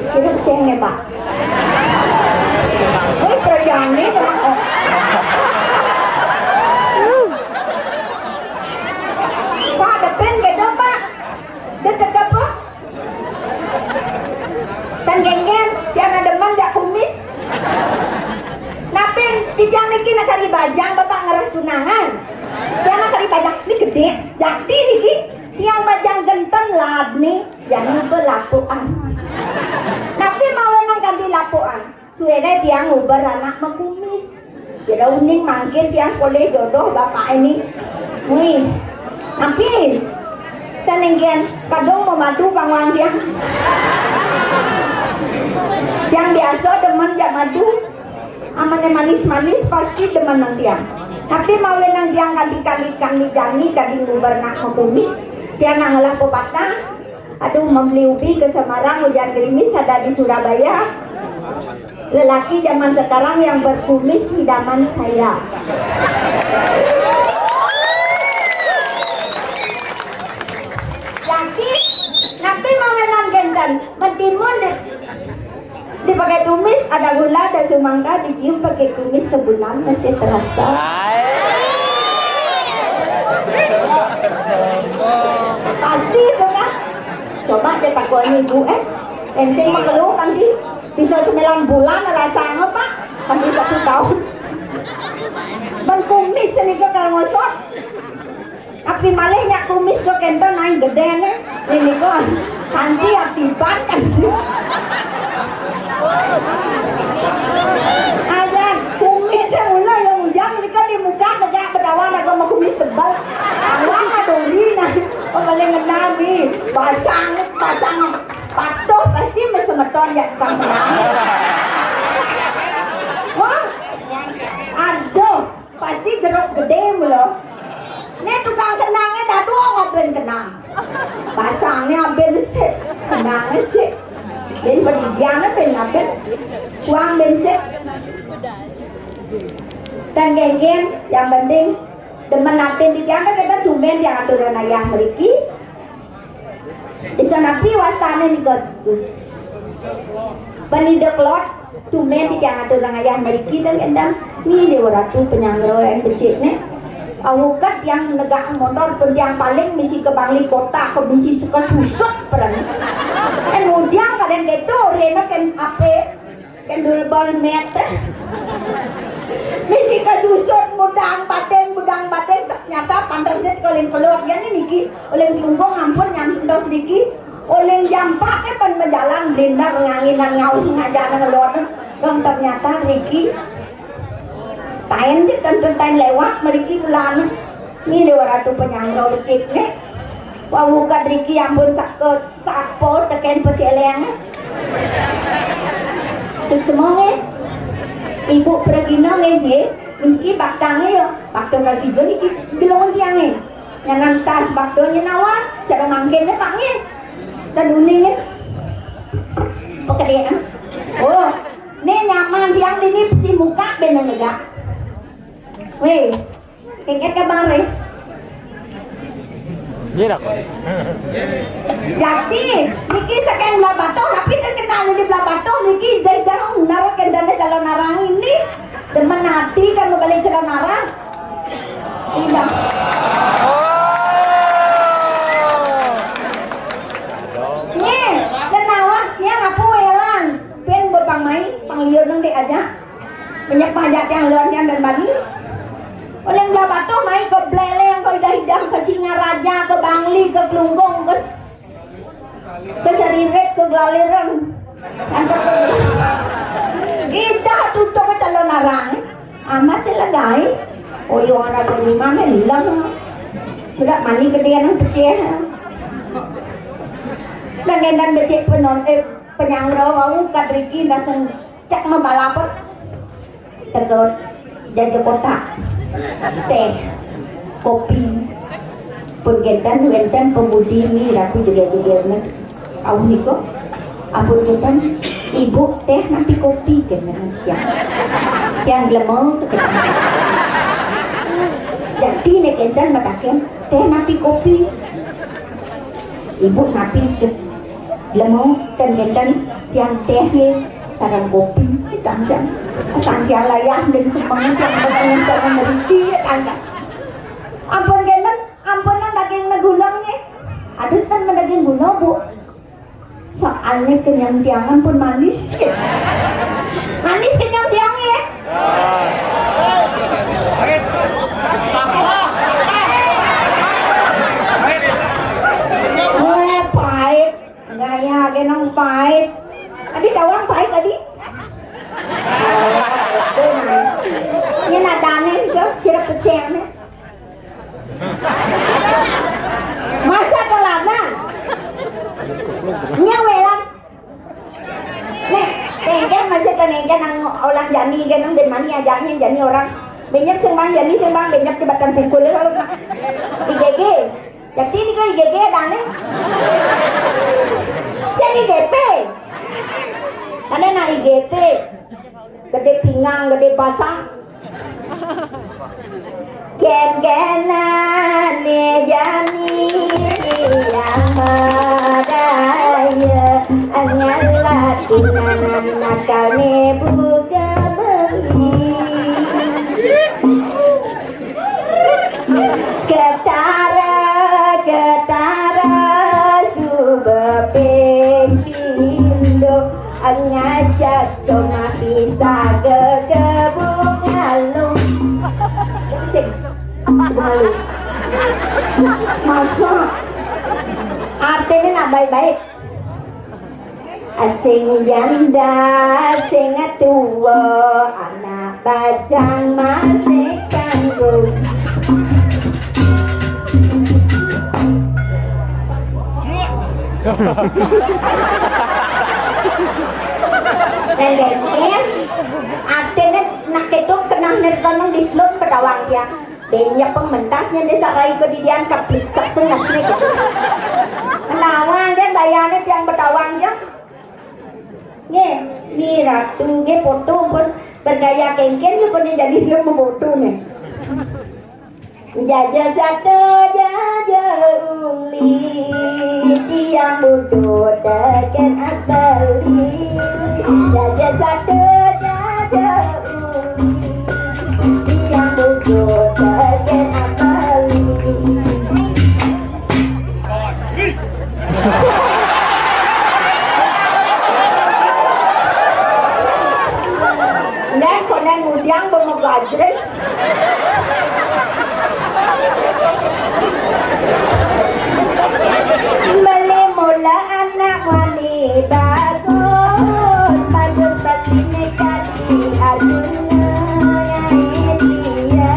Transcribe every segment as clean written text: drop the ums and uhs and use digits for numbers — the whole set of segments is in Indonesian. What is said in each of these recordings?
Sirap seng nih Pak. Kerjaan nih cuma Pak depan gitu Pak. Detek apa? Dan gengen yang ada manja kumis. Napin tijang niki nak cari bajang bapak ngerang tunangan. Yang nak cari bajang ini gede. Jadi niki tiang bajang genten lad nih. Jangan berlapuan. Napi mau nang ganti lapuan. Sudah tiang ubar anak mekumis. Sudah uning manggil tiang boleh jodoh bapak ini. Wih, napi. Dan ingin kadang mau madu bangwang dia. Yang biasa demen jak madu. Amane manis-manis pasti demen nang dia. Tapi mau nang dia kali-kali jani kali ngubar nak mekumis. Dia nang ngelah pepatah. Aduh membeli ubi ke Semarang hujan gerimis ada di Surabaya. Lelaki zaman sekarang yang berkumis idaman saya. Laki nanti mau menan gendan mentimun dipakai tumis ada gula ada semangka dicium pakai tumis sebulan masih terasa. Pasti itu kan. Coba dia takut ibu bensin mengeluh kan bisa 9 bulan rasa apa kan bisa 1 tahun ban kumis ini ke kalau ngosot tapi malahnya kumis ke kenta naik gede nih ini kok kanti akibat kan aja kumis yang mulai yang ujang ini kan di muka tegak berdawan aku mau kumis tebal awang adori nah paling nabi pasang patuh pasti mesemeton ya tukang kenang. Wah, aduh, pasti geruk gede mulu. Ini tukang kenangnya dah dua ngobrol kenang. Pasangnya ambil sih, kenangnya sih. Ben berdiannya ben ambil, suang ben sih. Dan geng-geng yang penting demen natin di diannya kita dumen yang aturan ayah meriki. Isa napi wasane ni Gus. Panidak lot tumen di jangan orang ayah meriki dan endang ni dia ratu penyanggro yang kecil ni. Awukat yang negak motor pun yang paling misi ke Bangli kota ke misi suka susut peran. Kemudian kadang gitu rena kan ape kan dulbal met. Misi ke susut budang bateng ternyata pantasnya kalian keluar ya ni niki oleh tunggung ampun nyampe sedikit oleh jam 4 kan berjalan lindar nganginan ngau ngajaran ngelot dan ternyata Riki tain je kan lewat meriki bulan ni dewa ratu penyanggro becik ni wawukat Riki ampun ke sapo teken peceleng cek semuanya ibu pergi nangis Niki bakdangnya ya, bakdang kaki je niki bilang dia ni, yang nantas bakdonya nawan, cara mangkinnya pangin, dan uningnya, pekerjaan. Oh, ni nyaman tiang ini si muka bener lega. Weh, kengket kabar ni. Jirak. Jadi, niki sekian belah batu, tapi terkenal di belah batu, niki dari dalam narak kendalnya calon narang ini. Demen hati kan balik jalan arah. Iya. Nih, dan nawa, nih ngapu elan. Pen bepang mai, pangliur nang dek aja. Banyak pajak yang luarnya dan bani. Oleh belah batu mai ke Bleleng, ke Hidang, ke Singaraja, ke Bangli, ke Klungkung, ke Seriret, ke Glaliran. Kita tutup ke calon narang amat selagay o yung orang dari mana hilang berak mani gedean yang pecah dan becek penyanggro wau kadriki langsung cek membalapot tegot jaga kotak teh kopi pun gentan pemudi mi rapi juga au niko ampun gentan ibu teh nanti kopi kan yang lemah ke jadi nek endan matakan teh nanti kopi ibu nanti cek Lemo dan tiang teh ni sarang kopi tandang sangkia layah dan semuanya yang jangan merisi tandang ampun daging nagulangnya adus kan daging gula bu soalnya kenyang tiangan pun manis manis kenyang tiangnya pahit gaya genang pahit tadi dawang pahit tadi ini nadanin ke sirap pesengnya masa telana nyawelan nih tengken masih tenengken ang orang jani genang den mani ajanya jani orang banyak sembang jani sembang banyak di batang pukul kalau nak IGG jadi ini kan IGG dane saya IGP ada na IGP gede pinggang gede pasang ken-kenan ne jani yang madaya anyalah kunanan nakal ne buka beli ketara subepeng pindo ngajak sama bisa kebungalu malu masa artinya nak baik-baik asing janda asing tua anak bajang masih kanggu Lenggen, artinya nak ketuk kena nerkanang ditlon pedawang dia. Banyak pementasnya desa rai ke didian kaplik kesengas nih. Kenawang dia dayane yang pedawang dia. Nge, ni ratu nge foto pun bergaya kengken pun dia jadi film foto nih. Jaja satu jaja uli tiang bodoh tekan akali jaja satu jaja uli tiang bodoh tekan akali dan konen mudiang bermegajres beli mula anak wali bagus bagus pasti nekati aduna dia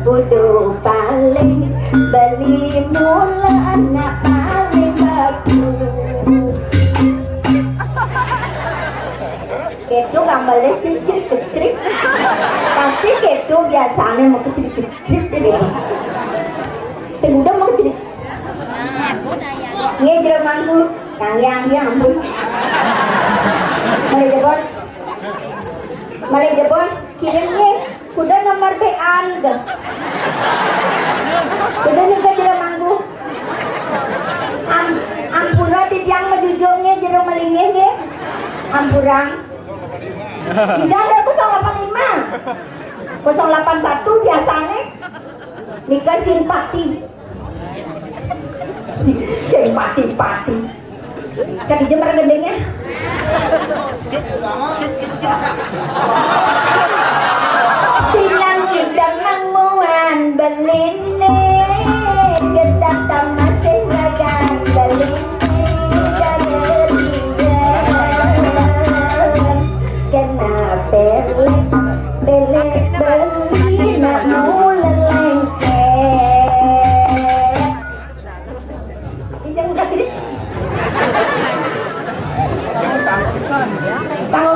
bodoh paling beli mula anak paling bagus itu gambarnya cicik-cicik pasti itu biasanya mau kecil-kecil jadi udah mau kecil nge jeruk manggu yang ampun Malaysia bos kirimnya udah nomor BA nih ga udah nih ga jeruk manggu ampura di tiang majujungnya jeruk malingnya nge ampurang tidak ada 085 081 biasanya nikah simpati kan di Jember gendengnya bilang kita manguan beline gedang tamasih ragan beline kena pelit beli nak mulai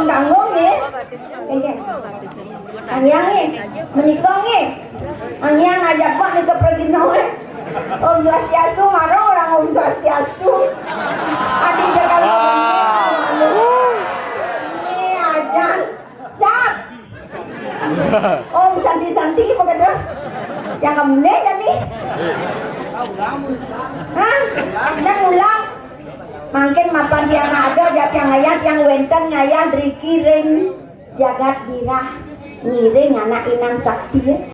tanggung ya, anyang menikah anyang ajak pak nih ke pergi nawe, Om Swastiastu marah orang Om Swastiastu, adik jaga ini ajan, sat, Om Santi begitu, yang kamu nih jadi, hah, yang ulang. saking mapan yang ada yang ayat yang wenten ngayah driki ring jagat jirah ngiring anak inan sakti